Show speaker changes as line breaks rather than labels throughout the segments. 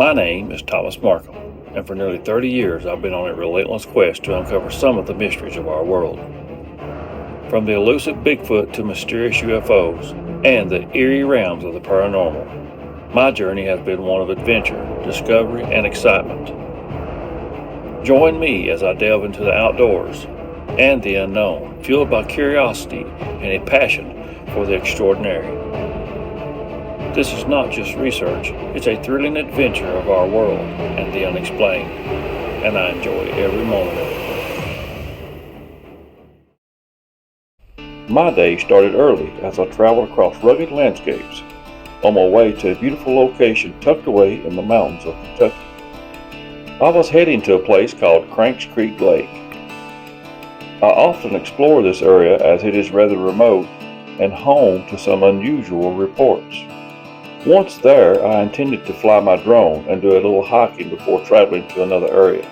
My name is Thomas Marcum, and for nearly 30 years I've been on a relentless quest to uncover some of the mysteries of our world. From the elusive Bigfoot to mysterious UFOs and the eerie realms of the paranormal, my journey has been one of adventure, discovery, and excitement. Join me as I delve into the outdoors and the unknown, fueled by curiosity and a passion for the extraordinary. This is not just research, it's a thrilling adventure of our world and the unexplained, and I enjoy every moment of it. My day started early as I traveled across rugged landscapes on my way to a beautiful location tucked away in the mountains of Kentucky. I was heading to a place called Cranks Creek Lake. I often explore this area as it is rather remote and home to some unusual reports. Once there, I intended to fly my drone and do a little hiking before traveling to another area.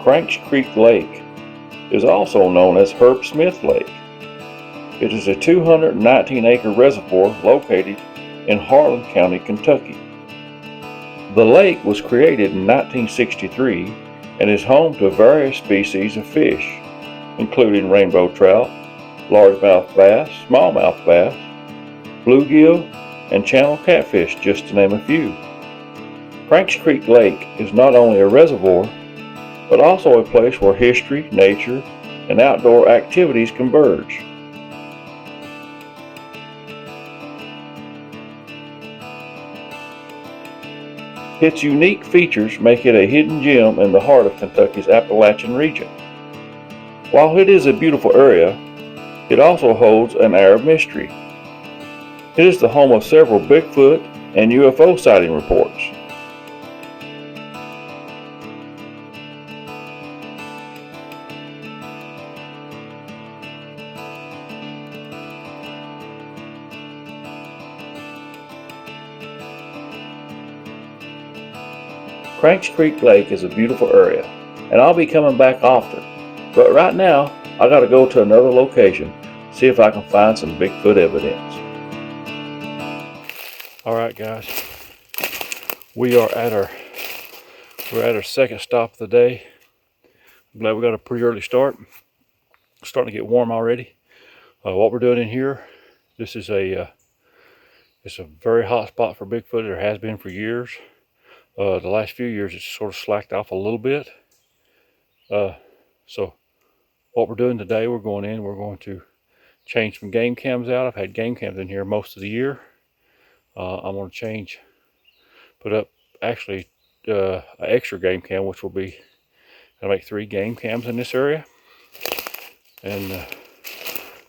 Cranks Creek Lake is also known as Herb Smith Lake. It is a 219-acre reservoir located in Harlan County, Kentucky. The lake was created in 1963 and is home to various species of fish, including rainbow trout, largemouth bass, smallmouth bass, bluegill, and channel catfish, just to name a few. Cranks Creek Lake is not only a reservoir, but also a place where history, nature, and outdoor activities converge. Its unique features make it a hidden gem in the heart of Kentucky's Appalachian region. While it is a beautiful area, it also holds an air of mystery. It is the home of several Bigfoot and UFO sighting reports. Cranks Creek Lake is a beautiful area, and I'll be coming back often. But right now, I gotta go to another location, see if I can find some Bigfoot evidence. Alright guys, we're at our second stop of the day. I'm glad we got a pretty early start. It's starting to get warm already. What we're doing in here, this is it's a very hot spot for Bigfoot. There has been for years. The last few years it's sort of slacked off a little bit. So what we're doing today, we're going to change some game cams out. I've had game cams in here most of the year. I'm going to put up actually an extra game cam, which will be, I'll make 3 game cams in this area. And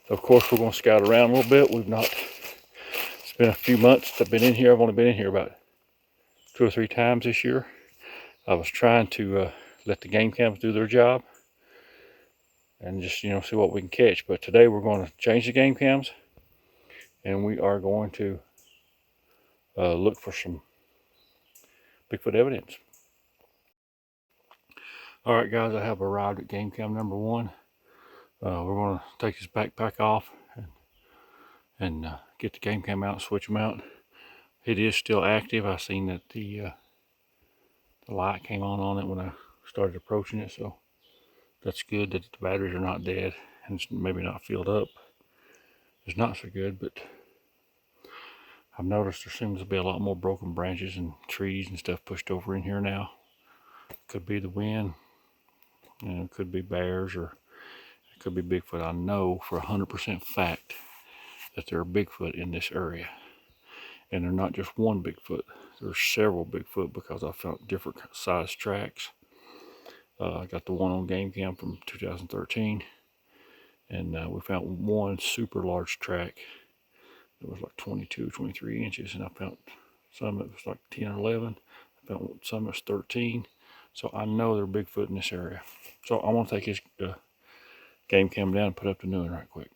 of course we're going to scout around a little bit. It's been a few months that I've been in here. I've only been in here about 2 or 3 times this year. I was trying to let the game cams do their job and just see what we can catch. But today we're going to change the game cams and we are going to look for some Bigfoot evidence. All right guys, I have arrived at game cam number 1. We're going to take this backpack off and get the game cam out and switch them out. It is still active. I seen that the light came on it when I started approaching it, so that's good that the batteries are not dead and it's maybe not filled up. It's not so good, but I've noticed there seems to be a lot more broken branches and trees and stuff pushed over in here now. Could be the wind, it could be bears, or it could be Bigfoot. I know for 100% fact that there are Bigfoot in this area. And they're not just one Bigfoot, there's several Bigfoot because I found different size tracks. I got the one on game cam from 2013, and we found one super large track that was like 22, 23 inches, and I found some that was like 10 or 11. I found some that was 13, so I know they're Bigfoot in this area. So I want to take this game cam down and put up the new one right quick.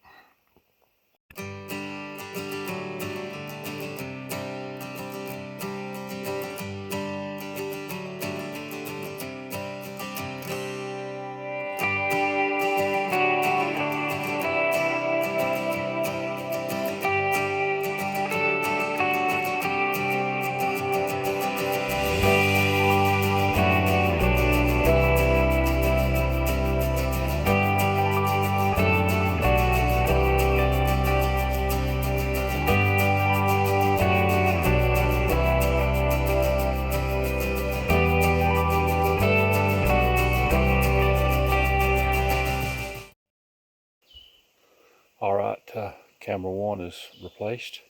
Alright, camera 1 is replaced.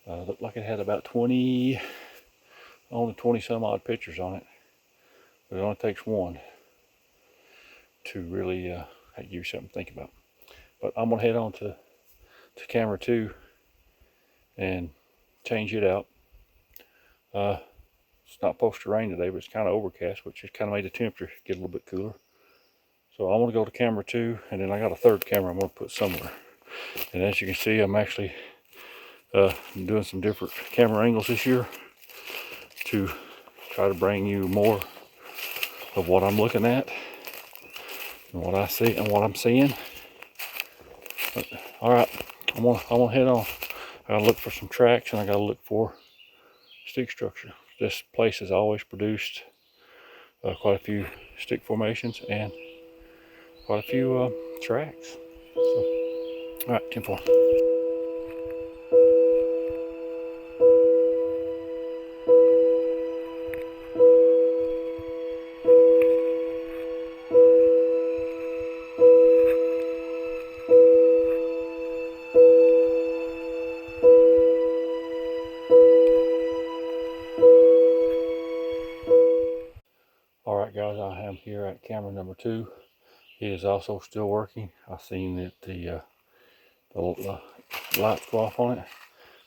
Looked like it had about 20 some odd pictures on it. But it only takes one to really give you something to think about. But I'm going to head on to camera 2 and change it out. It's not supposed to rain today, but it's kind of overcast, which has kind of made the temperature get a little bit cooler. So I'm going to go to camera 2, and then I got a third camera I'm going to put somewhere. And as you can see, I'm actually doing some different camera angles this year to try to bring you more of what I'm looking at and what I see and what I'm seeing. But, all right, I'm gonna head on. I gotta look for some tracks, and I gotta look for stick structure. This place has always produced quite a few stick formations and quite a few tracks. So, all right, 10-4. Alright guys, I am here at camera number 2. It is also still working. I've seen that the lights go off on it.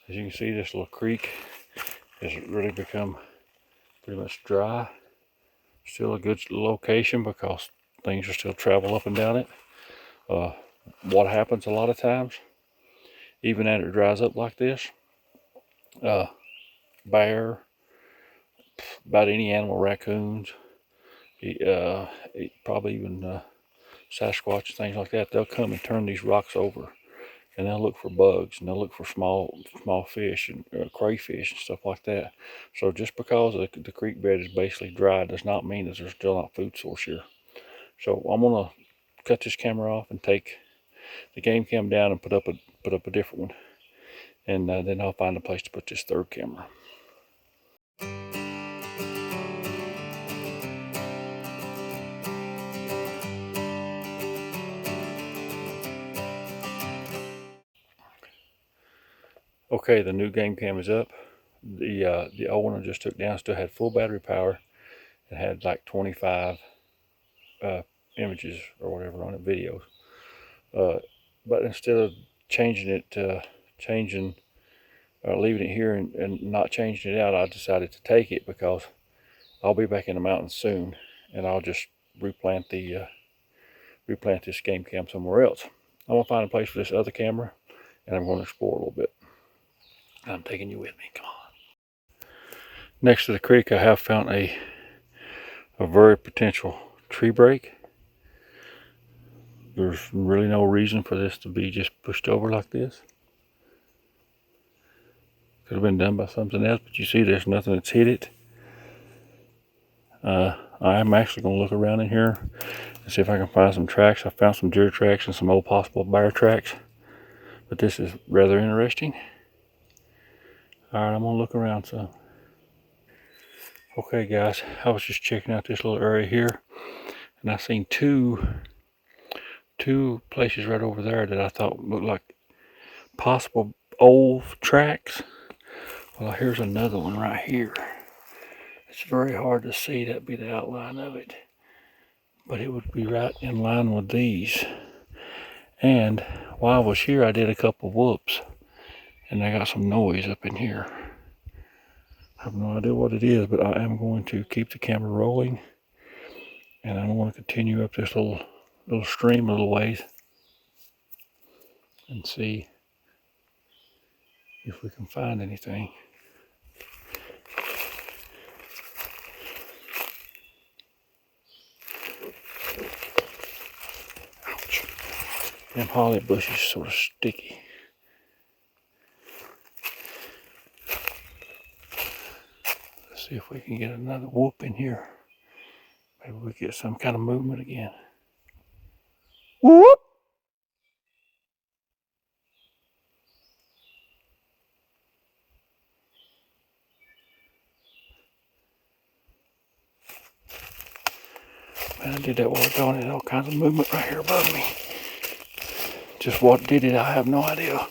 As you can see, this little creek has really become pretty much dry. Still a good location because things are still travel up and down it. What happens a lot of times, even after it dries up like this, bear, about any animal, raccoons, probably even Sasquatch, things like that, they'll come and turn these rocks over, and they'll look for bugs, and they'll look for small fish and crayfish and stuff like that. So just because the creek bed is basically dry does not mean that there's still not food source here. So I'm gonna cut this camera off and take the game cam down and put up a different one, and then I'll find a place to put this third camera. Okay, the new game cam is up. The old one I just took down still had full battery power. It had like 25 images or whatever on it, videos. But instead of changing it, leaving it here and not changing it out, I decided to take it because I'll be back in the mountains soon, and I'll just replant this game cam somewhere else. I'm gonna find a place for this other camera, and I'm going to explore a little bit. I'm taking you with me. Come on. Next to the creek, I have found a very potential tree break. There's really no reason for this to be just pushed over like this. Could have been done by something else, but you see there's nothing that's hit it. I'm actually going to look around in here and see if I can find some tracks. I found some deer tracks and some old possible bear tracks, but this is rather interesting. Alright, I'm going to look around some. Okay guys, I was just checking out this little area here, and I seen two places right over there that I thought looked like possible old tracks. Well, here's another one right here. It's very hard to see. That'd be the outline of it, but it would be right in line with these. And while I was here, I did a couple whoops, and I got some noise up in here. I have no idea what it is, but I am going to keep the camera rolling, and I'm going to continue up this little stream a little ways and see if we can find anything. Ouch. Them holly bushes are sort of sticky. Let's see if we can get another whoop in here. Maybe we get some kind of movement again. Whoop! Man, I did that while ago, and there's all kinds of movement right here above me. Just what did it, I have no idea.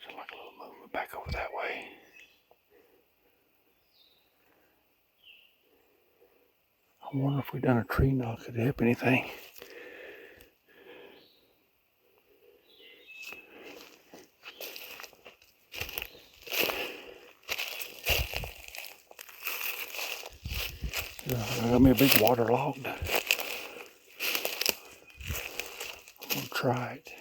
Like a little movement back over that way. I wonder if we done a tree knock, could it help anything? I got me a big water log. I'm gonna try it.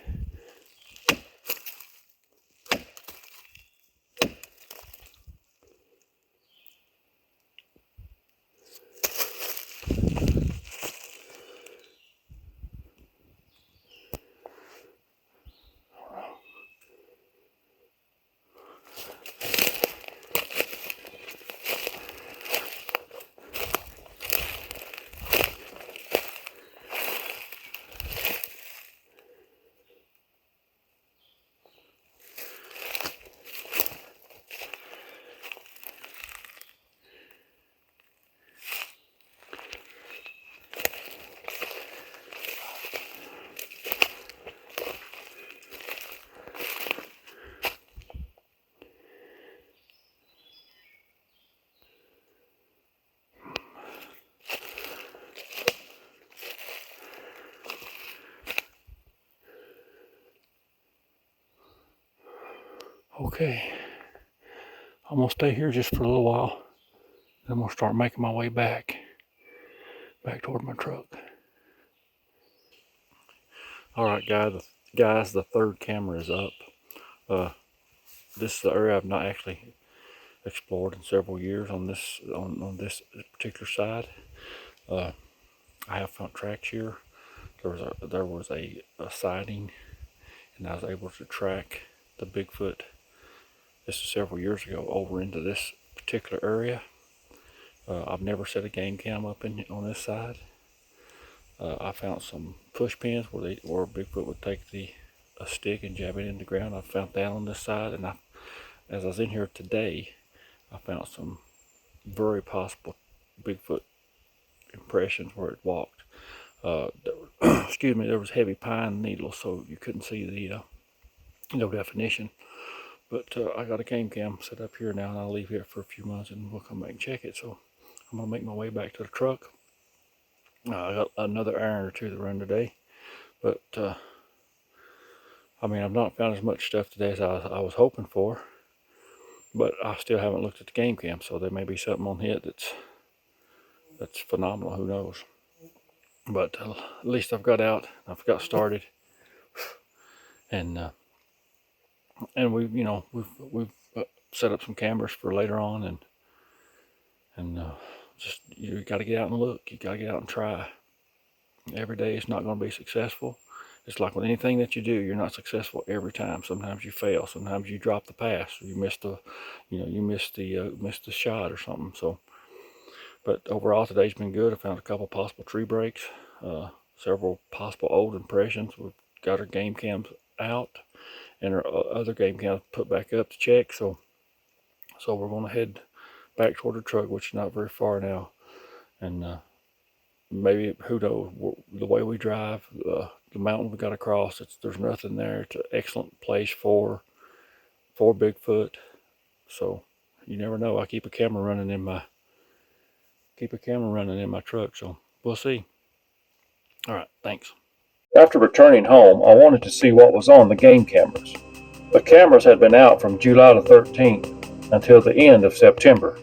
Okay, I'm gonna stay here just for a little while. Then I'm gonna start making my way back toward my truck. All right, guys, the third camera is up. This is the area I've not actually explored in several years on this particular side. I have found tracks here. There was a sighting, and I was able to track the Bigfoot. This is several years ago, over into this particular area. I've never set a game cam up on this side. I found some push pins where Bigfoot would take a stick and jab it in the ground. I found that on this side, and as I was in here today, I found some very possible Bigfoot impressions where it walked. Excuse me, there was heavy pine needles, so you couldn't see the no definition. But I got a game cam set up here now, and I'll leave here for a few months, and we'll come back and check it. So I'm gonna make my way back to the truck. I got another iron or two to run today, but I mean, I've not found as much stuff today as I was hoping for, but I still haven't looked at the game cam, so there may be something on it that's phenomenal. Who knows? But at least I've got out, I've got started, and we've set up some cameras for later on, and just, you got to get out and look. You got to get out and try. Every day it's not going to be successful. It's like with anything that you do, you're not successful every time. Sometimes you fail. Sometimes you drop the pass. You miss the shot or something. So, but overall today's been good. I found a couple possible tree breaks, several possible old impressions. We've got our game cams out, and our other game cams put back up to check. So we're going to head back toward the truck, which is not very far now, and maybe, who knows, the way we drive, the mountain we got to cross, there's nothing there. It's an excellent place for Bigfoot. So you never know. I keep a camera running in my truck, so we'll see. All right, thanks. After returning home, I wanted to see what was on the game cameras. The cameras had been out from July the 13th until the end of September.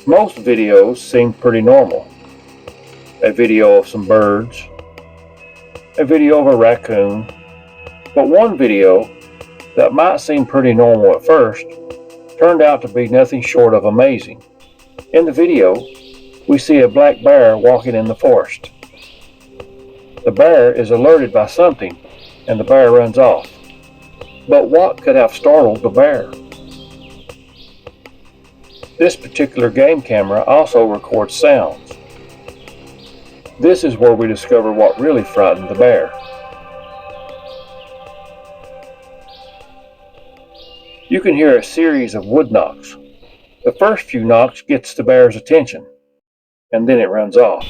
Most videos seemed pretty normal. A video of some birds, a video of a raccoon, but one video that might seem pretty normal at first turned out to be nothing short of amazing. In the video, we see a black bear walking in the forest. The bear is alerted by something, and the bear runs off. But what could have startled the bear? This particular game camera also records sounds. This is where we discover what really frightened the bear. You can hear a series of wood knocks. The first few knocks gets the bear's attention, and then it runs off.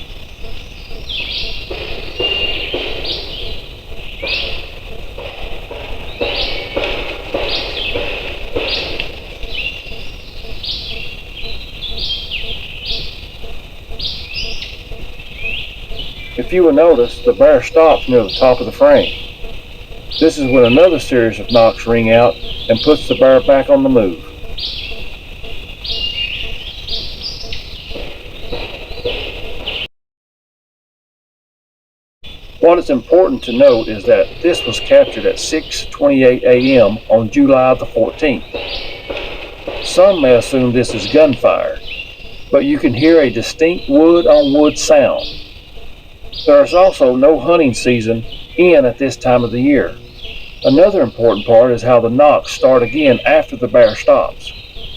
If you will notice, the bear stops near the top of the frame. This is when another series of knocks ring out and puts the bear back on the move. What is important to note is that this was captured at 6:28 a.m. on July the 14th. Some may assume this is gunfire, but you can hear a distinct wood-on-wood sound. There is also no hunting season in at this time of the year. Another important part is how the knocks start again after the bear stops.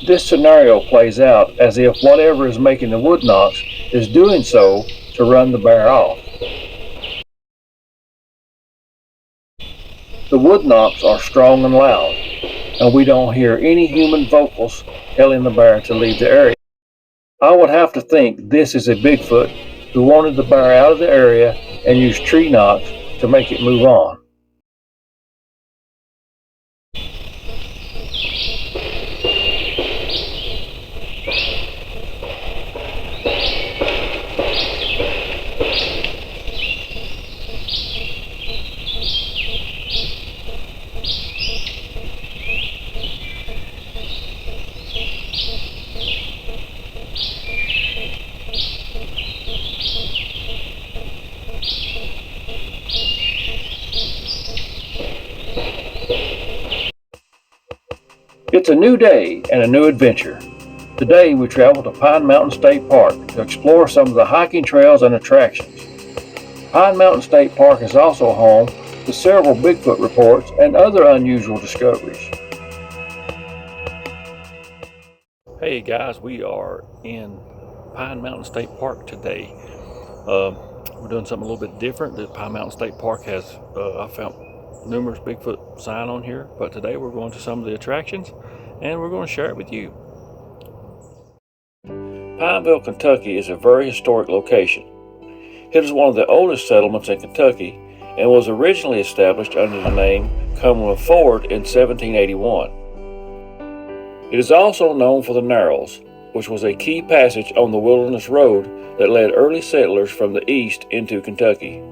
This scenario plays out as if whatever is making the wood knocks is doing so to run the bear off. The wood knocks are strong and loud, and we don't hear any human vocals telling the bear to leave the area. I would have to think this is a Bigfoot who wanted the bear out of the area and used tree knocks to make it move on. It's a new day and a new adventure. Today we travel to Pine Mountain State Park to explore some of the hiking trails and attractions. Pine Mountain State Park is also home to several Bigfoot reports and other unusual discoveries. Hey guys, we are in Pine Mountain State Park today. We're doing something a little bit different. The Pine Mountain State Park has, I found numerous Bigfoot sign on here, but today we're going to some of the attractions and we're going to share it with you. Pineville, Kentucky is a very historic location. It is one of the oldest settlements in Kentucky and was originally established under the name Cumberland Ford in 1781. It is also known for the Narrows, which was a key passage on the Wilderness Road that led early settlers from the east into Kentucky.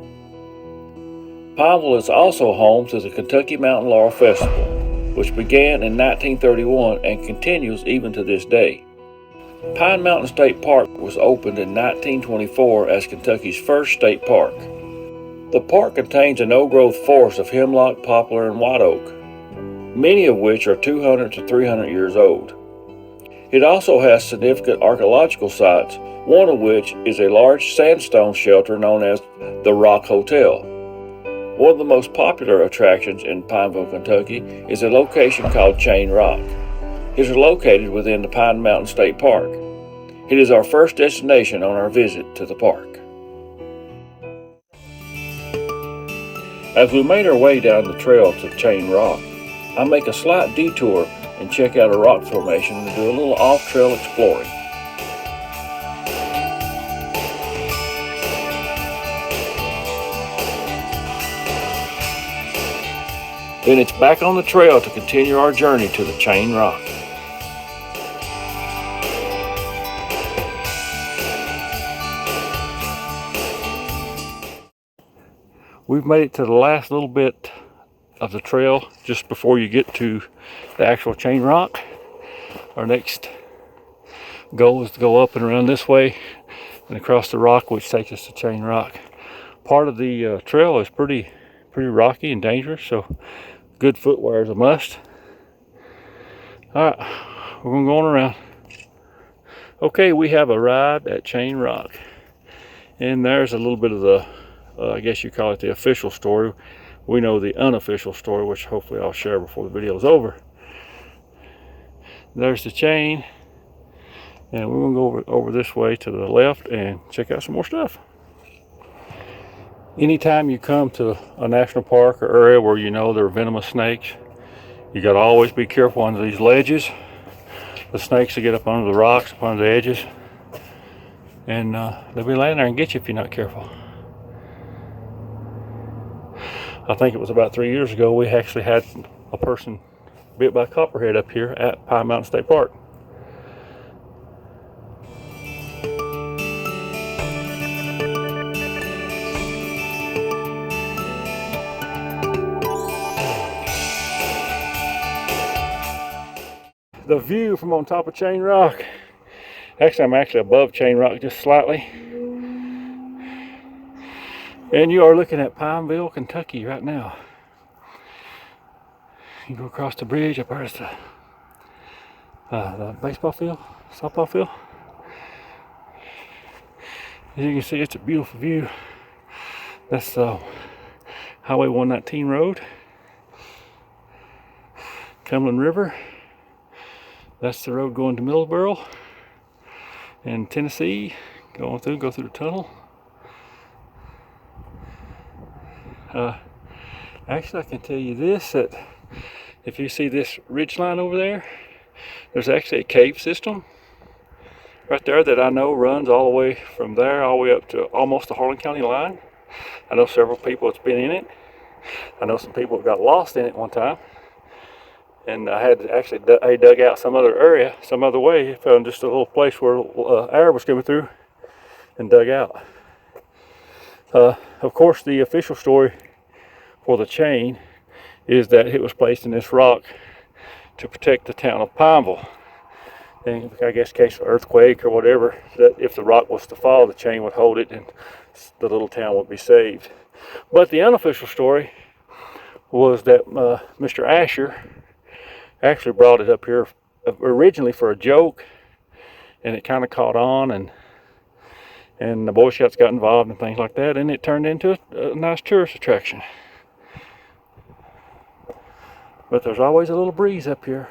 Pineville is also home to the Kentucky Mountain Laurel Festival, which began in 1931 and continues even to this day. Pine Mountain State Park was opened in 1924 as Kentucky's first state park. The park contains an old-growth forest of hemlock, poplar, and white oak, many of which are 200 to 300 years old. It also has significant archaeological sites, one of which is a large sandstone shelter known as the Rock Hotel. One of the most popular attractions in Pineville, Kentucky is a location called Chain Rock. It is located within the Pine Mountain State Park. It is our first destination on our visit to the park. As we made our way down the trail to Chain Rock, I make a slight detour and check out a rock formation and do a little off-trail exploring. Then it's back on the trail to continue our journey to the Chain Rock. We've made it to the last little bit of the trail just before you get to the actual Chain Rock. Our next goal is to go up and around this way and across the rock, which takes us to Chain Rock. Part of the trail is pretty rocky and dangerous, so good footwear is a must. Alright, we're going to go on around. Okay, we have arrived at Chain Rock. And there's a little bit of the, I guess you call it the official story. We know the unofficial story, which hopefully I'll share before the video is over. There's the chain. And we're gonna go over this way to the left and check out some more stuff. Anytime you come to a national park or area where you know there are venomous snakes, you gotta always be careful under these ledges. The snakes will get up under the rocks, up under the edges, and they'll be laying there and get you if you're not careful. I think it was about 3 years ago we actually had a person bit by a copperhead up here at Pine Mountain State Park. The view from on top of Chain Rock. Actually, I'm actually above Chain Rock just slightly. And you are looking at Pineville, Kentucky right now. You go across the bridge, up there's the baseball field, softball field. As you can see, it's a beautiful view. That's Highway 119 road. Cumberland River. That's the road going to Middleborough and Tennessee. Go through the tunnel. Actually, I can tell you this, that if you see this ridge line over there, there's actually a cave system right there that I know runs all the way from there all the way up to almost the Harlan County line. I know several people that's been in it. I know some people that got lost in it one time. And I had to actually dug out some other area, some other way. Found just a little place where air was coming through and dug out. Of course, the official story for the chain is that it was placed in this rock to protect the town of Pineville. And I guess in case of earthquake or whatever, that if the rock was to fall, the chain would hold it and the little town would be saved. But the unofficial story was that Mr. Asher actually brought it up here originally for a joke, and it kind of caught on, and the Boy Scouts got involved and things like that, and it turned into a nice tourist attraction. But there's always a little breeze up here.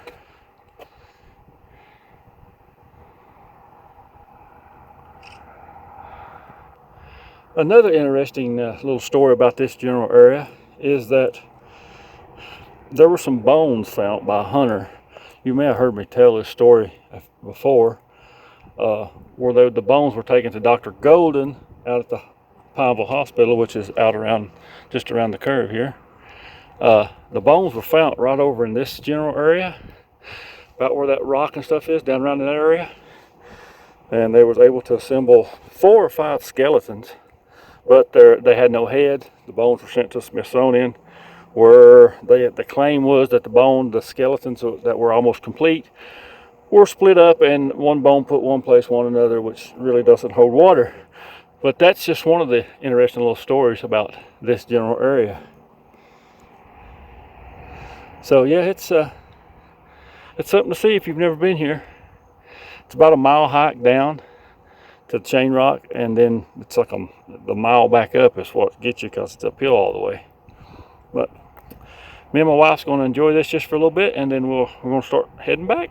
Another interesting little story about this general area is that there were some bones found by a hunter. You may have heard me tell this story before, where the bones were taken to Dr. Golden out at the Pineville Hospital, which is just around the curve here. The bones were found right over in this general area, about where that rock and stuff is, down around in that area. And they was able to assemble 4 or 5 skeletons, but they had no head. The bones were sent to Smithsonian, where the claim was that the skeletons that were almost complete were split up and one bone put one place, one another, which really doesn't hold water. But that's just one of the interesting little stories about this general area. So yeah, it's something to see if you've never been here. It's about a mile hike down to Chain Rock, and then it's like the mile back up is what gets you, because it's uphill all the way. But me and my wife's going to enjoy this just for a little bit, and then we're going to start heading back.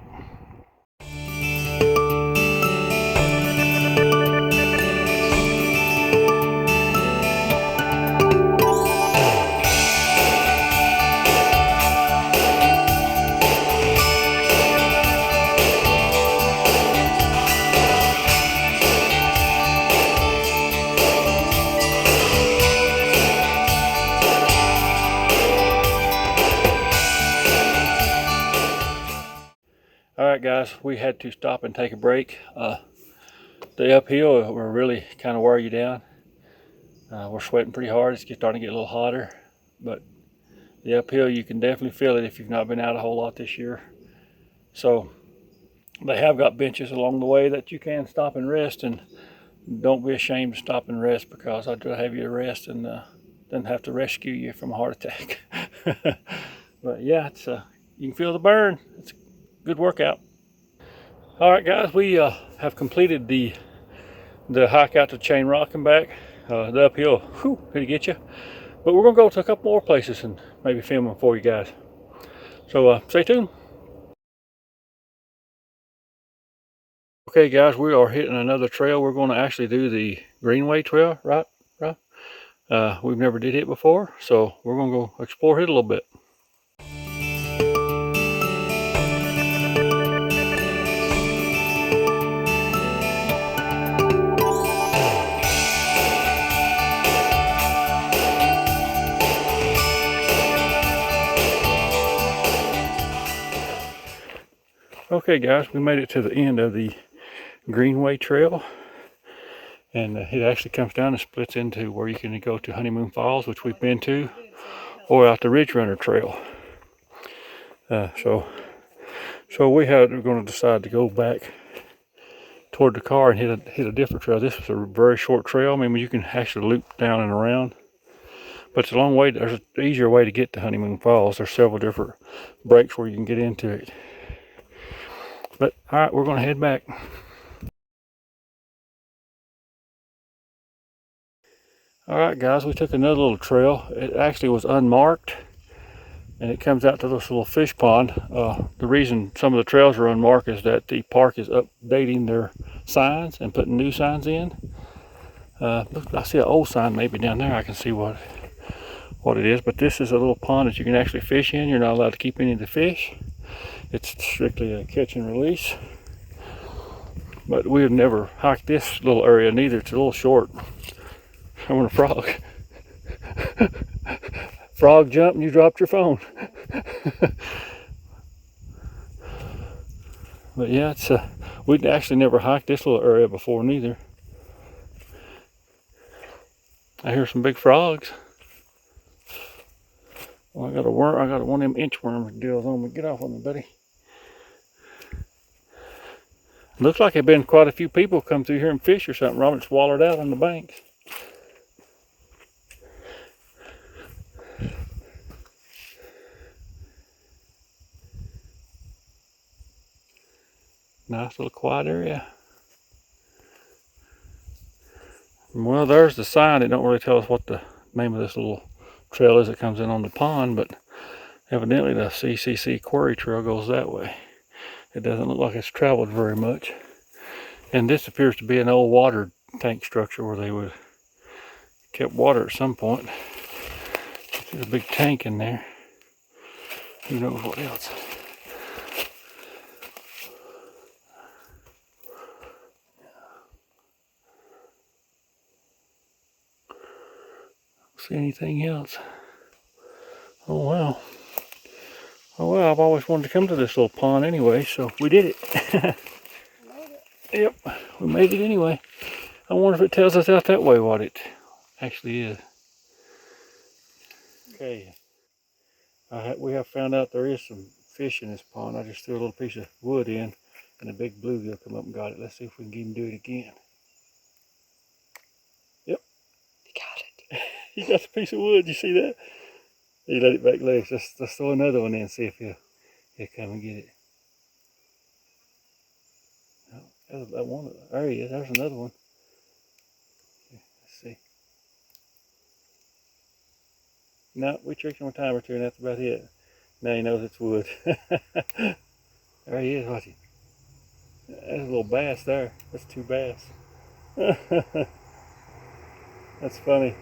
Alright guys, we had to stop and take a break. The uphill will really kind of wear you down. We're sweating pretty hard. It's starting to get a little hotter, but the uphill, you can definitely feel it if you've not been out a whole lot this year. So they have got benches along the way that you can stop and rest, and don't be ashamed to stop and rest, because I'd rather have you to rest and then have to rescue you from a heart attack. But yeah, it's you can feel the burn. It's a good workout. All right guys, we have completed the hike out to Chain Rock and back. The uphill, whew, it'll get you. But we're gonna go to a couple more places and maybe film them for you guys. So stay tuned. Okay guys, we are hitting another trail. We're going to actually do the Greenway Trail, right? We've never did it before, so we're going to go explore it a little bit. Okay guys, we made it to the end of the Greenway Trail, and it actually comes down and splits into where you can go to Honeymoon Falls, which we've been to, or out the Ridge Runner Trail. So we're going to decide to go back toward the car and hit a different trail. This is a very short trail. I mean, you can actually loop down and around, but it's a long way. There's an easier way to get to Honeymoon Falls. There's several different breaks where you can get into it. But all right, we're going to head back. All right, guys, we took another little trail. It actually was unmarked, and it comes out to this little fish pond. The reason some of the trails are unmarked is that the park is updating their signs and putting new signs in. I see an old sign maybe down there. I can see what it is, but this is a little pond that you can actually fish in. You're not allowed to keep any of the fish. It's strictly a catch and release. But we have never hiked this little area neither. It's a little short. I want a frog. Frog jumped and you dropped your phone. But yeah, it's we'd actually never hiked this little area before neither. I hear some big frogs. Well, I got a worm. I got one of them inchworm deals on me. Get off on me, buddy. Looks like there've been quite a few people come through here and fish or something. Robert swallowed out on the banks. Nice little quiet area. Well, there's the sign. It don't really tell us what the name of this little trail is that comes in on the pond, but evidently the CCC Quarry Trail goes that way. It doesn't look like it's traveled very much. And this appears to be an old water tank structure where they would kept water at some point. There's a big tank in there. Who knows what else? See anything else? Oh well. Oh well, I've always wanted to come to this little pond anyway, so we did it. Yep, we made it anyway. I wonder if it tells us out that way what it actually is. Okay, we have found out there is some fish in this pond. I just threw a little piece of wood in and a big bluegill come up and got it. Let's see if we can get him do it again. Yep.
You got it.
He got the piece of wood, you see that? He let it back loose. Let's throw another one in and see if he'll come and get it. That one, there he is. There's another one. Let's see. No, we tricked him a time or two, and that's about it. Now he knows it's wood. There he is. Watch him. There's a little bass there. That's two bass. That's funny.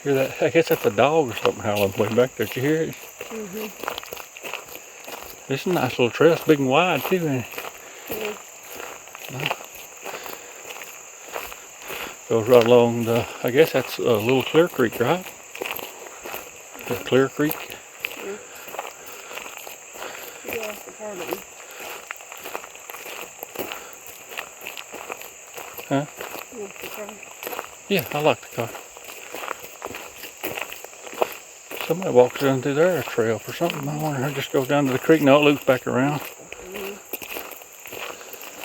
Hear that? I guess that's a dog or something howling way back there. Did you hear it? Mm-hmm. This is a nice little trail. It's big and wide too, isn't it? Yeah. Goes right along the, I guess that's a little Clear Creek, right? The Clear Creek.
Yeah, the Harmony.
Huh?
Yeah, the car.
Yeah, I like the car. Somebody walks down through there a trail for something. I wonder if it just goes down to the creek. No, it loops back around. Mm-hmm.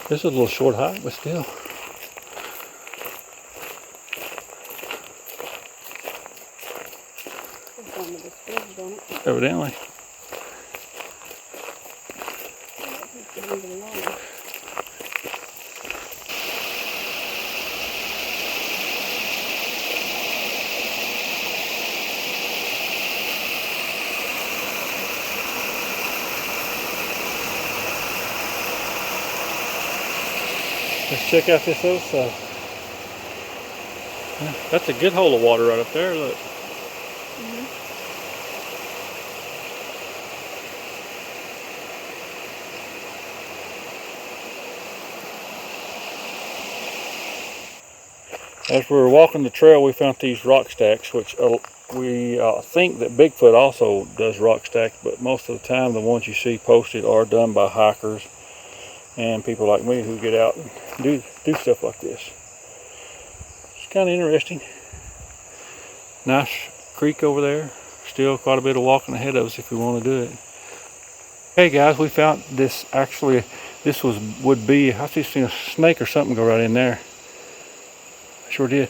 This is a little short hike, but still. Evidently. Let's check out this other side. Yeah, that's a good hole of water right up there, look. As we were walking the trail, we found these rock stacks, which we think that Bigfoot also does rock stacks, but most of the time the ones you see posted are done by hikers and people like me who get out and do stuff like this. It's kind of interesting. Nice creek over there. Still quite a bit of walking ahead of us if we want to do it. Hey guys, we found this. Actually, this would be, I just seen a snake or something go right in there. Sure did.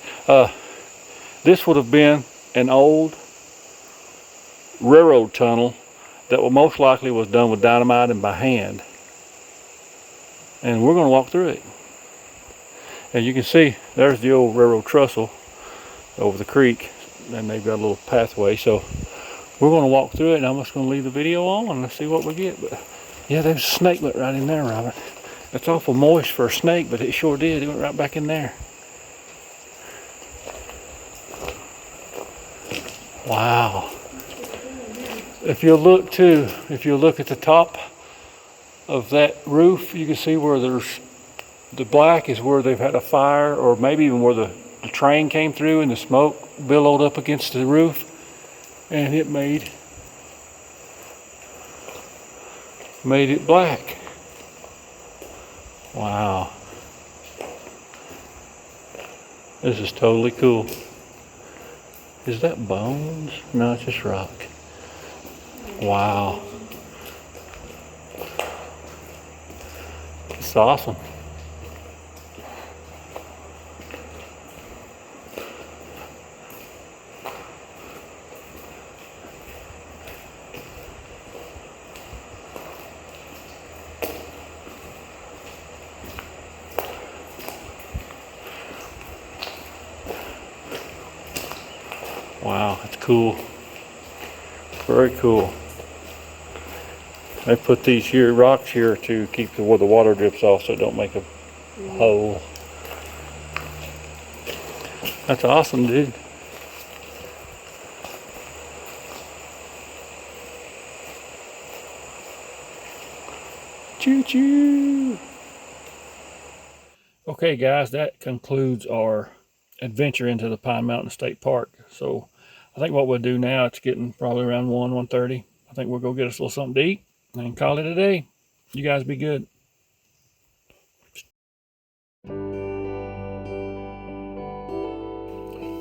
This would have been an old railroad tunnel that most likely was done with dynamite and by hand. And we're going to walk through it. And you can see there's the old railroad trestle over the creek, and they've got a little pathway. So we're going to walk through it, and I'm just going to leave the video on and let's see what we get. But yeah, there's a snake went right in there, Robert. That's awful moist for a snake, but it sure did. It went right back in there. Wow. If you look at the top of that roof, you can see where there's the black is where they've had a fire, or maybe even where the train came through and the smoke billowed up against the roof, and it made it black. Wow. This is totally cool. Is that bones? No, it's just rock. Wow. It's awesome. Wow, that's cool. Very cool. They put these here rocks here to keep where the water drips off so it don't make a hole. That's awesome, dude. Choo choo. Okay guys, that concludes our adventure into the Pine Mountain State Park. So I think what we'll do now, it's getting probably around 1:30. I think we'll go get us a little something to eat and call it a day. You guys be good.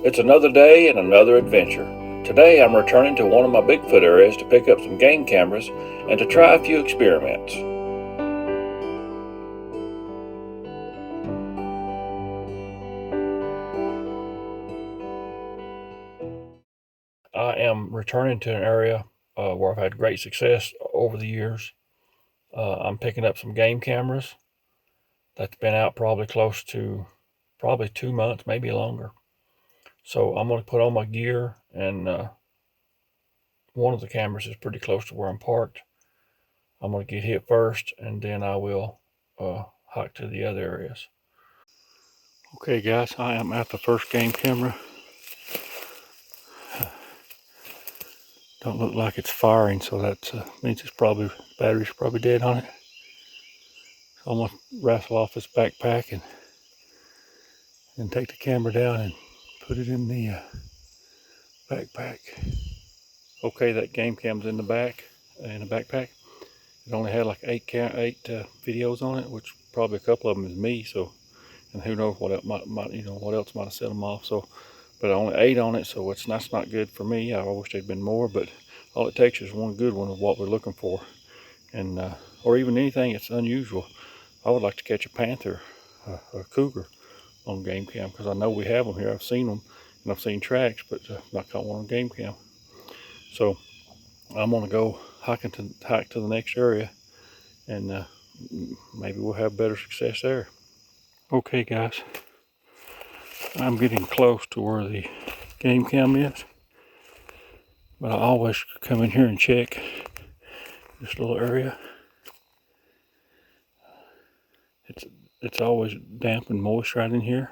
It's another day and another adventure. Today I'm returning to one of my Bigfoot areas to pick up some game cameras and to try a few experiments. I am returning to an area where I've had great success over the years. I'm picking up some game cameras that's been out probably close to 2 months, maybe longer. So I'm going to put on my gear, and one of the cameras is pretty close to where I'm parked. I'm going to get hit first, and then I will hike to the other areas. Okay guys, I am at the first game camera. Don't look like it's firing, so that means it's probably, battery's probably dead on it. So I'm going to raffle off this backpack and take the camera down and put it in the backpack. Okay, that game cam's in the back, in the backpack. It only had like eight videos on it, which probably a couple of them is me. So, and who knows what else what else might have set them off. So, but only 8 on it, so that's not good for me. I wish there'd been more, but all it takes is one good one of what we're looking for, and or even anything that's unusual. I would like to catch a panther, a cougar on game cam, because I know we have them here. I've seen them and I've seen tracks, but not caught one on game cam. So I'm gonna go hike to the next area, and maybe we'll have better success there. Okay guys, I'm getting close to where the game cam is, but I always come in here and check this little area. it's always damp and moist right in here.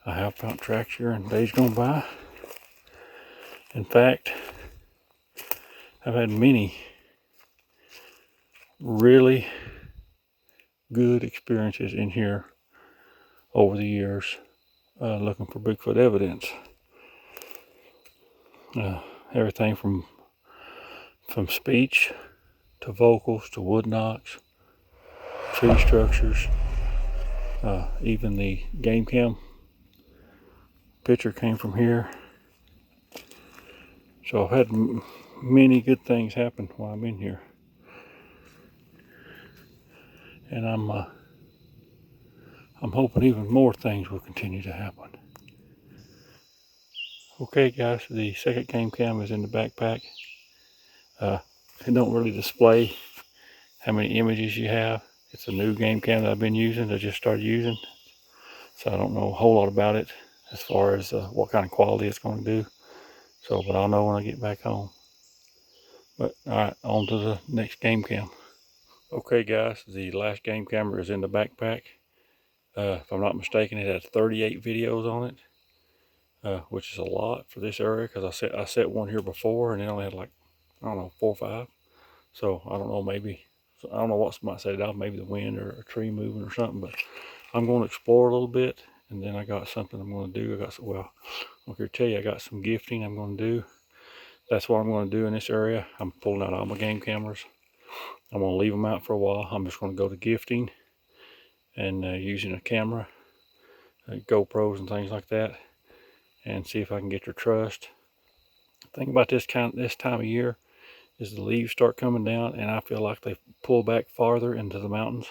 I have found tracks here in days gone by. In fact, I've had many really good experiences in here over the years looking for Bigfoot evidence. Everything from speech to vocals to wood knocks, tree structures, even the game cam picture came from here. So I've had many good things happen while I'm in here, and I'm hoping even more things will continue to happen. Okay guys, the second game cam is in the backpack. It don't really display how many images you have. It's a new game cam that I've been using, I just started using. So I don't know a whole lot about it as far as what kind of quality it's going to do. So, but I'll know when I get back home. But alright, on to the next game cam. Okay guys, the last game camera is in the backpack. If I'm not mistaken, it has 38 videos on it, which is a lot for this area because I set one here before and it only had like, I don't know, 4 or 5. So I don't know, maybe, I don't know what might set it off, maybe the wind or a tree moving or something, but I'm going to explore a little bit, and then I got something I'm going to do. I'm here to tell you I got some gifting I'm going to do. That's what I'm going to do in this area. I'm pulling out all my game cameras. I'm going to leave them out for a while. I'm just going to go to gifting and using a camera, GoPros and things like that, and see if I can get their trust. The thing about this time of year is the leaves start coming down, and I feel like they pull back farther into the mountains.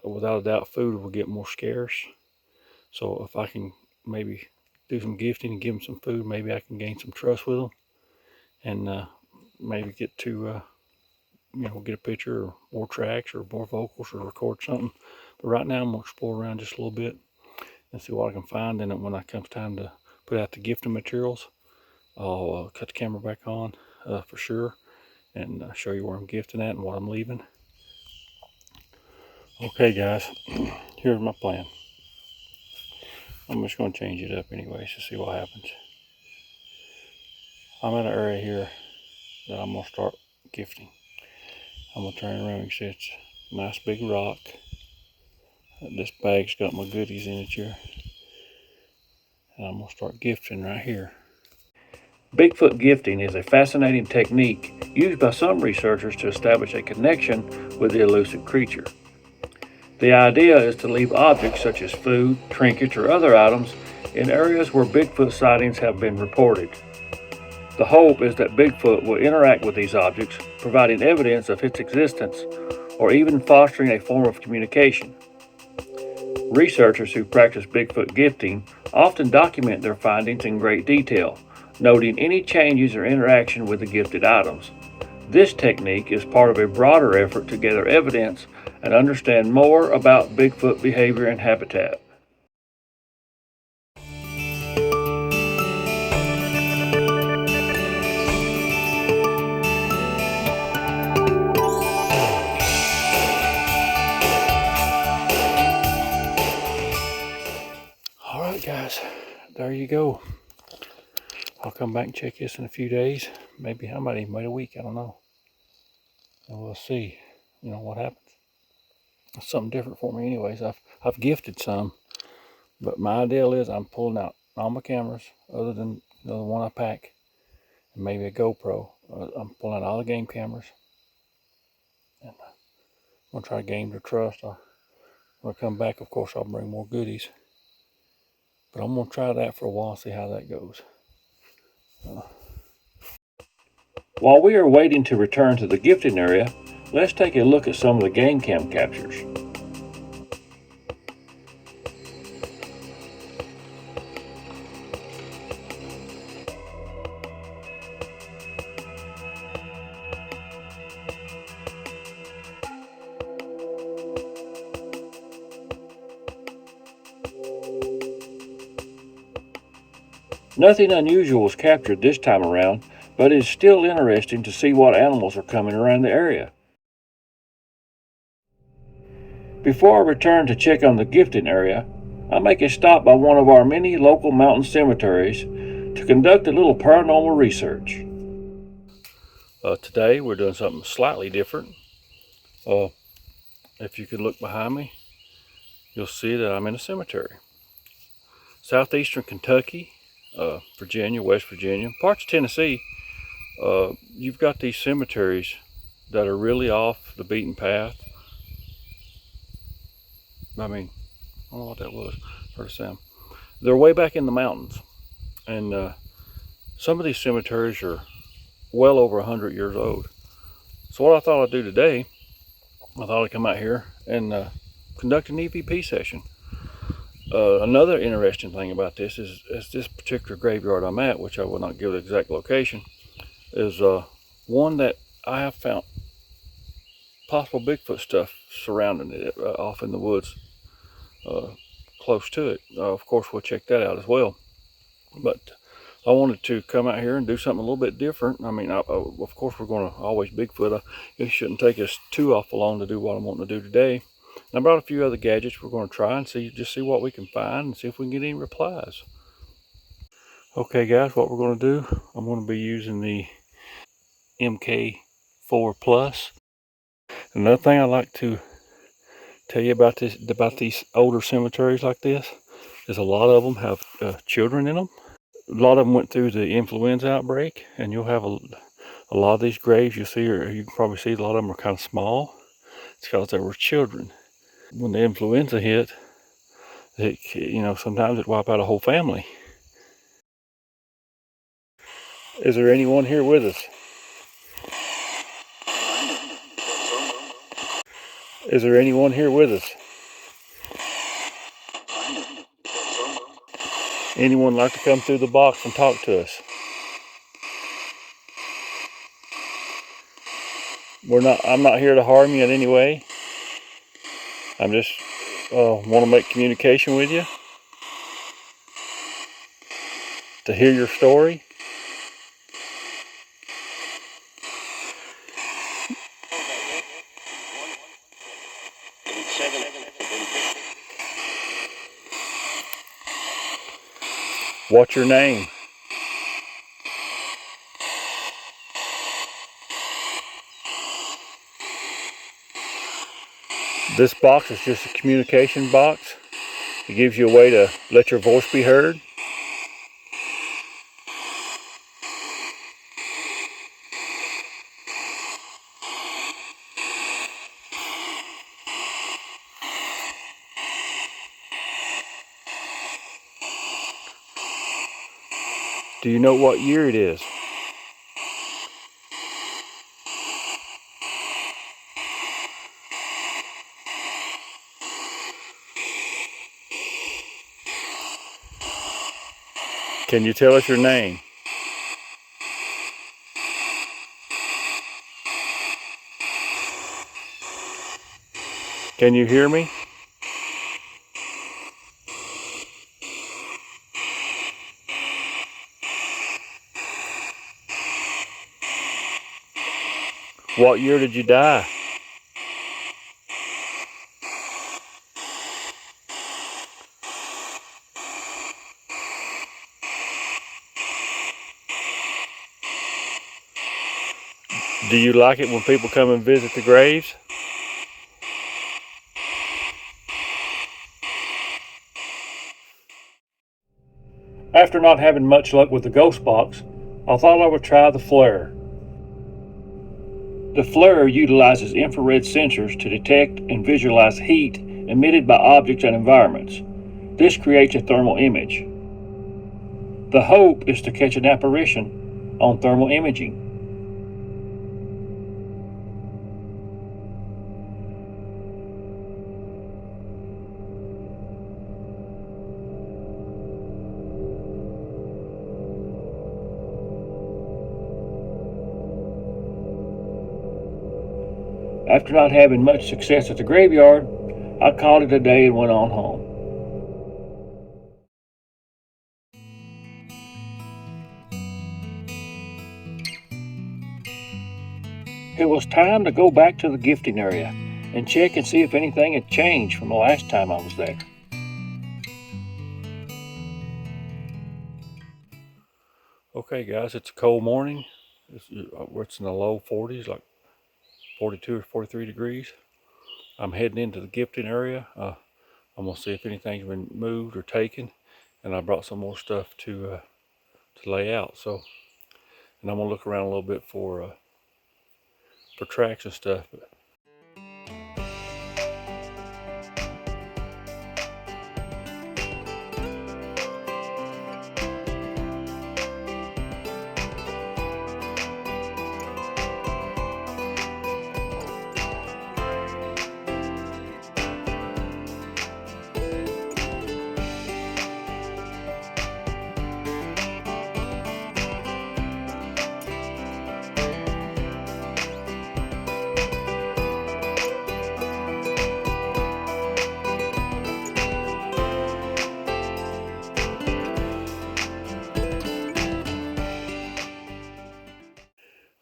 Without a doubt, food will get more scarce. So if I can maybe do some gifting and give them some food, maybe I can gain some trust with them, and maybe get to get a picture or more tracks or more vocals or record something. But right now I'm gonna explore around just a little bit and see what I can find. And then when it comes time to put out the gifting materials, I'll cut the camera back on for sure, and show you where I'm gifting at and what I'm leaving. Okay guys, here's my plan. I'm just going to change it up anyways to see what happens. I'm in an area here that I'm going to start gifting. I'm going to turn around and see it's a nice big rock. This bag's got my goodies in it here. And I'm going to start gifting right here. Bigfoot gifting is a fascinating technique used by some researchers to establish a connection with the elusive creature. The idea is to leave objects such as food, trinkets, or other items in areas where Bigfoot sightings have been reported. The hope is that Bigfoot will interact with these objects, providing evidence of its existence, or even fostering a form of communication. Researchers who practice Bigfoot gifting often document their findings in great detail, noting any changes or interaction with the gifted items. This technique is part of a broader effort to gather evidence and understand more about Bigfoot behavior and habitat. Alright guys, there you go. I'll come back and check this in a few days. Maybe I might even wait a week, I don't know. And we'll see, what happens. It's something different for me anyways. I've gifted some, but my ideal is I'm pulling out all my cameras other than the one I pack and maybe a GoPro. I'm pulling out all the game cameras, and I'm gonna try to gain their trust. When I come back, of course, I'll bring more goodies, but I'm gonna try that for a while and see how that goes. While we are waiting to return to the gifting area, let's take a look at some of the game cam captures. Nothing unusual was captured this time around, but it is still interesting to see what animals are coming around the area. Before I return to check on the gifting area, I make a stop by one of our many local mountain cemeteries to conduct a little paranormal research. Today we're doing something slightly different. If you can look behind me, you'll see that I'm in a cemetery. Southeastern Kentucky, Virginia, West Virginia, parts of Tennessee, you've got these cemeteries that are really off the beaten path. I mean, I don't know what that was. Heard a sound. They're way back in the mountains, and some of these cemeteries are well over 100 years old. So what I thought I'd do today, I thought I'd come out here and conduct an EVP session. Another interesting thing about this is this particular graveyard I'm at, which I will not give the exact location, is one that I have found possible Bigfoot stuff surrounding it off in the woods close to it. Of course, we'll check that out as well. But I wanted to come out here and do something a little bit different. I mean, of course, we're going to always Bigfoot. It shouldn't take us too awful long to do what I'm wanting to do today. And I brought a few other gadgets we're going to try and just see what we can find and see if we can get any replies. Okay, guys, what we're going to do, I'm going to be using the MK4 Plus. Another thing I like to tell you about these older cemeteries like this is a lot of them have children in them. A lot of them went through the influenza outbreak, and you'll have a lot of these graves you see, or you can probably see a lot of them are kind of small. It's because there were children. When the influenza hit, sometimes it wiped out a whole family. Is there anyone here with us? Is there anyone here with us? Anyone like to come through the box and talk to us? I'm not here to harm you in any way. I'm just want to make communication with you, to hear your story. What's your name? This box is just a communication box. It gives you a way to let your voice be heard. Do you know what year it is? Can you tell us your name? Can you hear me? What year did you die? Do you like it when people come and visit the graves? After not having much luck with the ghost box, I thought I would try the flare. The flare utilizes infrared sensors to detect and visualize heat emitted by objects and environments. This creates a thermal image. The hope is to catch an apparition on thermal imaging. After not having much success at the graveyard, I called it a day and went on home. It was time to go back to the gifting area and check and see if anything had changed from the last time I was there. Okay guys, it's a cold morning. It's in the low 40s, like 42 or 43 degrees. I'm heading into the gifting area. I'm gonna see if anything's been moved or taken, and I brought some more stuff to lay out. So, and I'm gonna look around a little bit for tracks and stuff.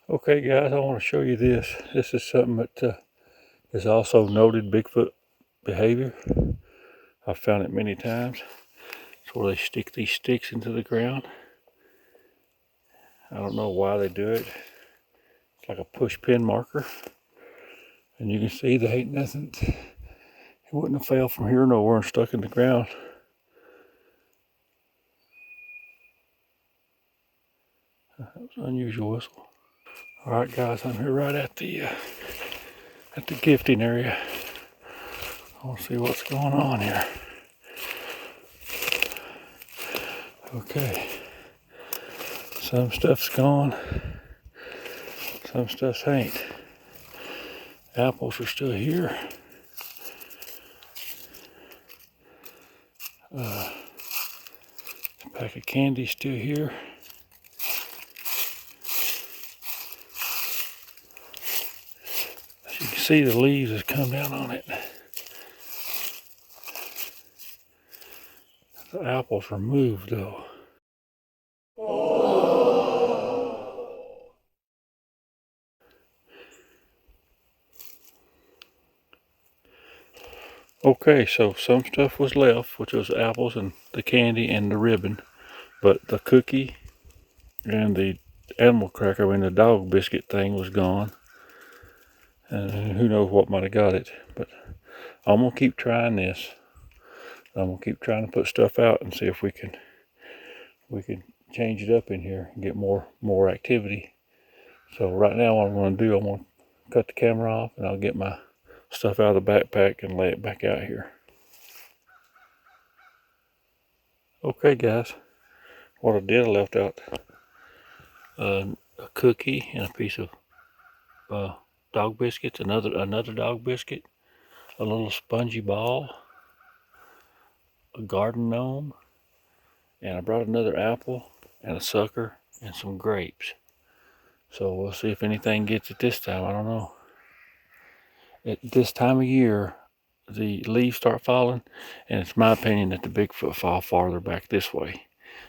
Okay guys, I want to show you this. This is something that is also noted Bigfoot behavior. I've found it many times. It's where they stick these sticks into the ground. I don't know why they do it. It's like a push pin marker. And you can see there ain't nothing. It wouldn't have fell from here nowhere and stuck in the ground. That was an unusual whistle. All right, guys, I'm here right at the gifting area. I want to see what's going on here. Okay, some stuff's gone, some stuff ain't. Apples are still here. A pack of candy still here. As you can see, the leaves have come down on it. The apples are moved though. Okay, so some stuff was left, which was apples and the candy and the ribbon, but the cookie and the animal cracker, the dog biscuit thing was gone. And who knows what might have got it, but I'm gonna keep trying this. I'm gonna keep trying to put stuff out and see if we can change it up in here and get more activity. So right now what I'm gonna do, I'm gonna cut the camera off and I'll get my stuff out of the backpack and lay it back out here. Okay guys, what I did, I left out a cookie and a piece of dog biscuits, another dog biscuit, a little spongy ball, a garden gnome, and I brought another apple and a sucker and some grapes. So we'll see if anything gets it this time. I don't know. At this time of year, the leaves start falling, and it's my opinion that the Bigfoot fall farther back this way.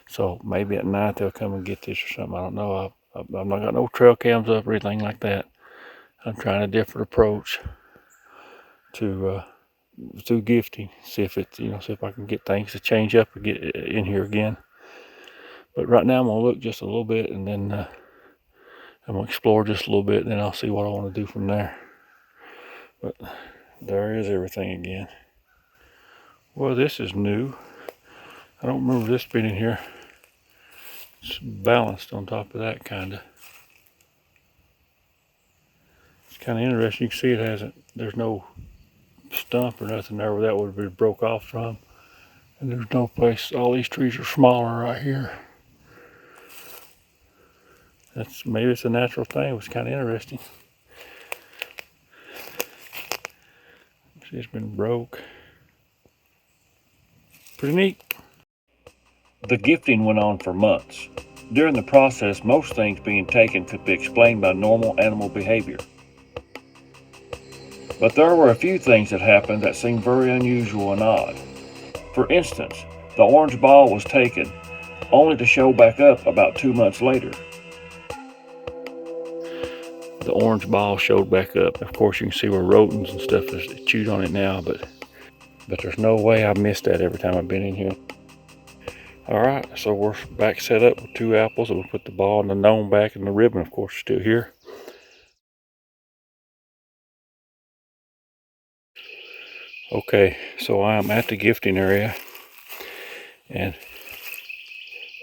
So maybe at night they'll come and get this or something. I don't know. I've not got no trail cams up or anything like that. I'm trying a different approach to gifting. See if it's, see if I can get things to change up or get in here again. But right now I'm gonna look just a little bit, and then I'm gonna explore just a little bit, and then I'll see what I want to do from there. But there is everything again. Well, this is new. I don't remember this being in here. It's balanced on top of that, kinda. It's kind of interesting. You can see it hasn't. There's no stump or nothing there where that would be broke off from. And there's no place. All these trees are smaller right here. Maybe it's a natural thing. It was kind of interesting. See, it's been broke. Pretty neat. The gifting went on for months. During the process, most things being taken could be explained by normal animal behavior. But there were a few things that happened that seemed very unusual and odd. For instance, the orange ball was taken, only to show back up about 2 months later. the orange ball showed back up. Of course, you can see where rodents and stuff is chewed on it now, but there's no way I missed that every time I've been in here. All right, so we're back set up with 2 apples, and we'll put the ball and the gnome back, and the ribbon, of course, is still here. Okay, so I am at the gifting area, and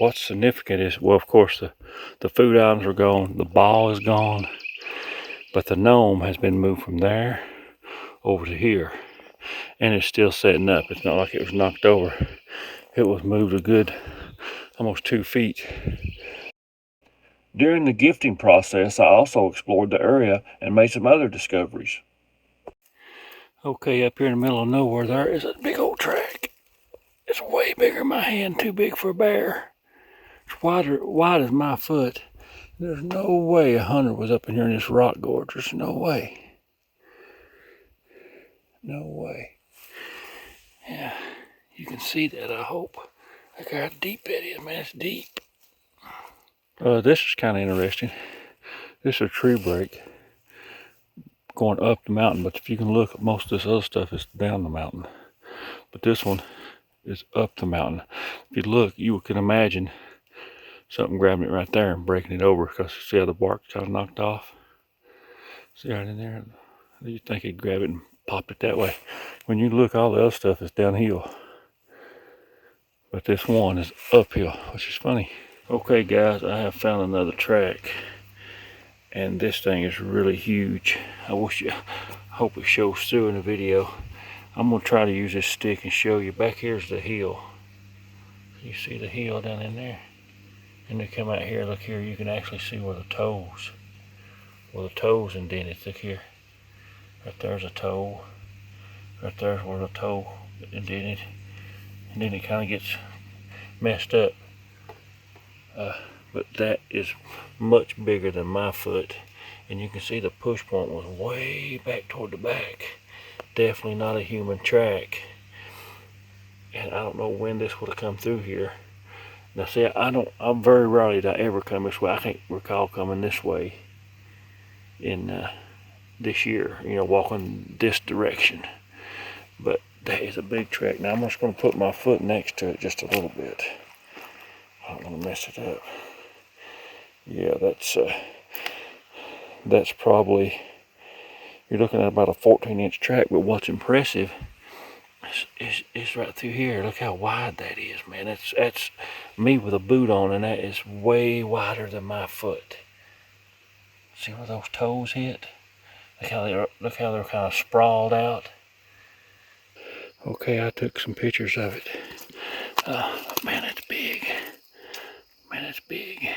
what's significant is, well, of course, the food items are gone, the ball is gone, but the gnome has been moved from there over to here, and it's still setting up. It's not like it was knocked over. It was moved a good almost 2 feet. During the gifting process, I also explored the area and made some other discoveries. Okay, up here in the middle of nowhere, there is a big old track. It's way bigger than my hand, too big for a bear. It's wide as my foot. There's no way a hunter was up in here in this rock gorge. There's no way. No way. Yeah, you can see that, I hope. Look how deep it is, man. It's deep. This is kind of interesting. This is a tree break going up the mountain, but if you can look, most of this other stuff is down the mountain. But this one is up the mountain. If you look, you can imagine something grabbing it right there and breaking it over, because see how the bark's kind of knocked off? See right in there? You think he'd grab it and pop it that way. When you look, all the other stuff is downhill. But this one is uphill, which is funny. Okay guys, I have found another track. And this thing is really huge. I hope it shows through in the video. I'm gonna try to use this stick and show you. Back here's the hill. You see the hill down in there? And they come out here, look here, you can actually see where the toes indented. Look here. Right there's a toe. Right there's where the toe indented. And then it kind of gets messed up. But that is much bigger than my foot. And you can see the push point was way back toward the back. Definitely not a human track. And I don't know when this would have come through here. Now see, I'm very rarely did I ever come this way. I can't recall coming this way in this year, you know, walking this direction. But that is a big track. Now I'm just going to put my foot next to it just a little bit. I don't want to mess it up. Yeah, that's probably, you're looking at about a 14-inch track, but what's impressive is right through here. Look how wide that is, man. That's me with a boot on, and that is way wider than my foot. See where those toes hit? Look how they're kind of sprawled out. Okay, I took some pictures of it. Man, it's big. Man, it's big.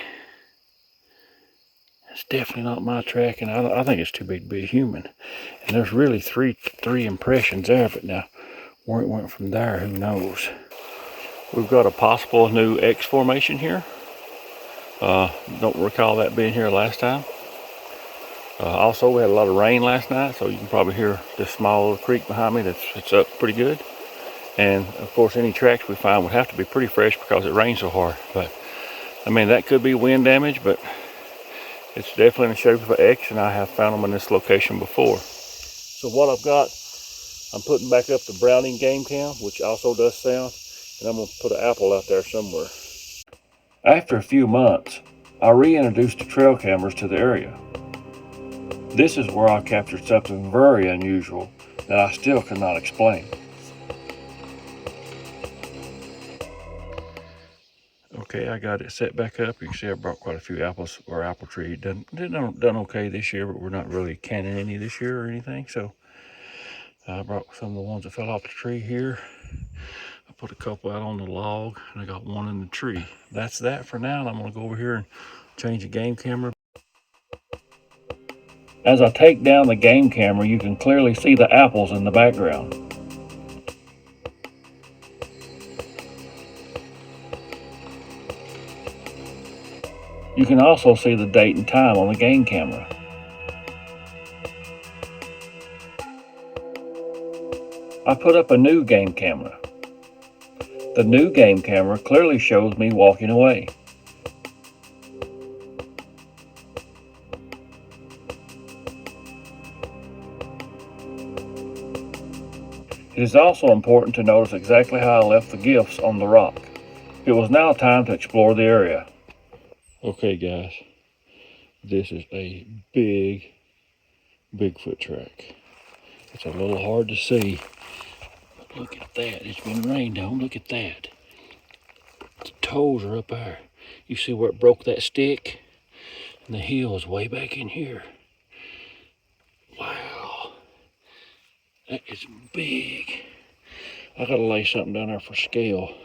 It's definitely not my track, and I think it's too big to be a human. And there's really three impressions there, but now where it went from there, who knows? We've got a possible new X formation here. Don't recall that being here last time. Also, we had a lot of rain last night, so you can probably hear this small little creek behind me it's up pretty good. And of course, any tracks we find would have to be pretty fresh because it rains so hard. But I mean, that could be wind damage, but it's definitely in the shape of an X, and I have found them in this location before. So what I've got, I'm putting back up the Browning game cam, which also does sound, and I'm going to put an apple out there somewhere. After a few months, I reintroduced the trail cameras to the area. This is where I captured something very unusual that I still cannot explain. Okay, I got it set back up. You can see I brought quite a few apples, or apple tree. Done okay this year, but we're not really canning any this year or anything. So I brought some of the ones that fell off the tree here. I put a couple out on the log, and I got one in the tree. That's that for now, and I'm gonna go over here and change the game camera. As I take down the game camera, you can clearly see the apples in the background. You can also see the date and time on the game camera. I put up a new game camera. The new game camera clearly shows me walking away. It is also important to notice exactly how I left the gifts on the rock. It was now time to explore the area. Okay guys, this is a big Bigfoot track. It's a little hard to see, but look at that. It's been rained on. Look at that. The toes are up there. You see where it broke that stick? And the heel is way back in here. Wow. That is big. I gotta lay something down there for scale.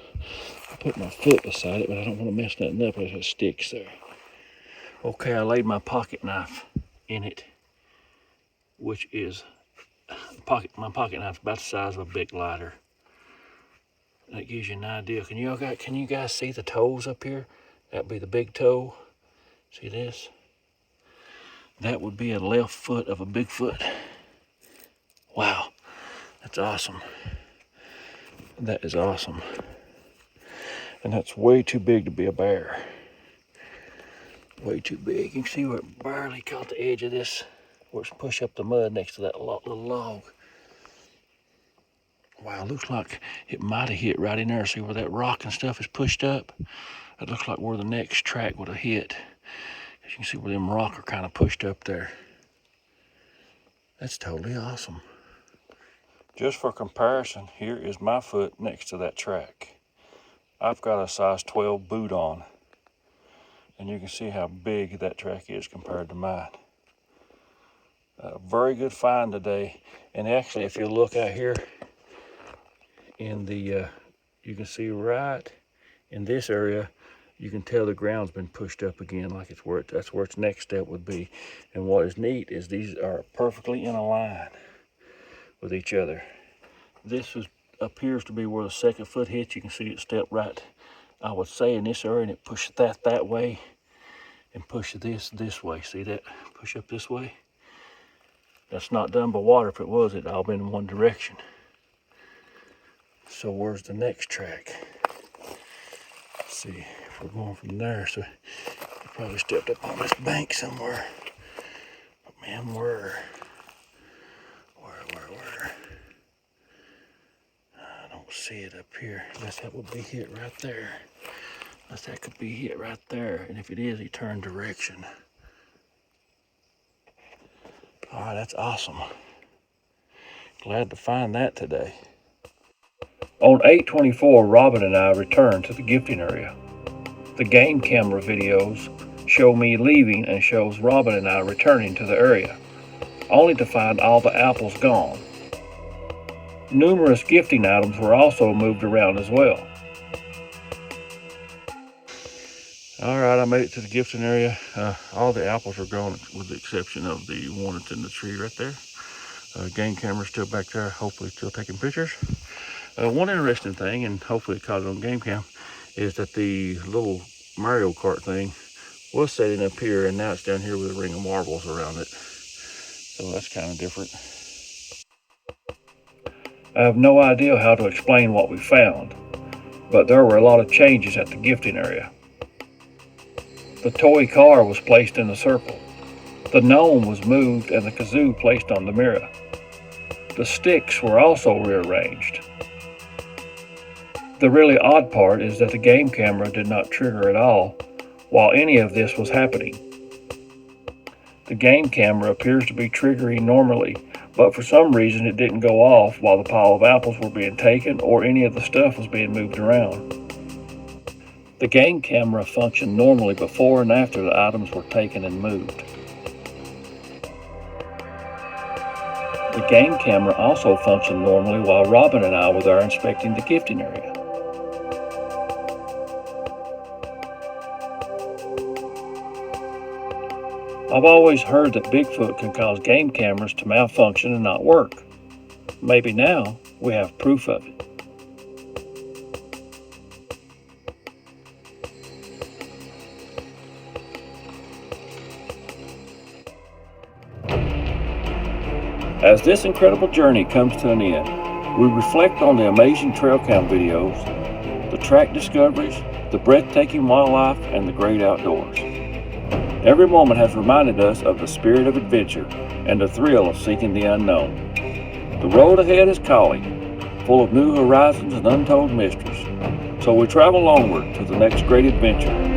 I put my foot beside it, but I don't want to mess nothing up as it sticks there. Okay, I laid my pocket knife in it, which is my pocket knife about the size of a big lighter. That gives you an idea. Can you guys see the toes up here? That'd be the big toe. See this? That would be a left foot of a Bigfoot. Wow, that's awesome. That is awesome. And that's way too big to be a bear. Way too big. You can see where it barely caught the edge of this, where it's pushed up the mud next to that little log. Wow, looks like it might have hit right in there. See where that rock and stuff is pushed up? It looks like where the next track would have hit. As you can see where them rock are kind of pushed up there. That's totally awesome. Just for comparison, here is my foot next to that track. I've got a size 12 boot on, and you can see how big that track is compared to mine. Very good find today. And actually, if you look out here in the, you can see right in this area, you can tell the ground's been pushed up again, like that's where its next step would be. And what is neat is these are perfectly in a line with each other. This appears to be where the second foot hits. You can see it step right, I would say, in this area, and it pushes that way and pushes this way. See that? Push up this way. That's not done by water. If it was, it'd all been in one direction. So where's the next track? Let's see if we're going from there. So it probably stepped up on this bank somewhere. But man, where? I don't see it up here. Unless that would be hit right there. Unless that could be hit right there. And if it is, he turned direction. All right, that's awesome. Glad to find that today. On 8/24, Robin and I returned to the gifting area. The game camera videos show me leaving and shows Robin and I returning to the area, only to find all the apples gone. Numerous gifting items were also moved around as well. All right, I made it to the gifting area. All the apples are gone with the exception of the one that's in the tree right there. Game camera's still back there, hopefully still taking pictures. One interesting thing, and hopefully it caught it on game cam, is that the little Mario Kart thing was setting up here, and now it's down here with a ring of marbles around it. So that's kind of different. I have no idea how to explain what we found, but there were a lot of changes at the gifting area. The toy car was placed in a circle. The gnome was moved and the kazoo placed on the mirror. The sticks were also rearranged. The really odd part is that the game camera did not trigger at all while any of this was happening. The game camera appears to be triggering normally, but for some reason it didn't go off while the pile of apples were being taken or any of the stuff was being moved around. The game camera functioned normally before and after the items were taken and moved. The game camera also functioned normally while Robin and I were there inspecting the gifting area. I've always heard that Bigfoot can cause game cameras to malfunction and not work. Maybe now we have proof of it. As this incredible journey comes to an end, we reflect on the amazing trail cam videos, the track discoveries, the breathtaking wildlife, and the great outdoors. Every moment has reminded us of the spirit of adventure and the thrill of seeking the unknown. The road ahead is calling, full of new horizons and untold mysteries. So we travel onward to the next great adventure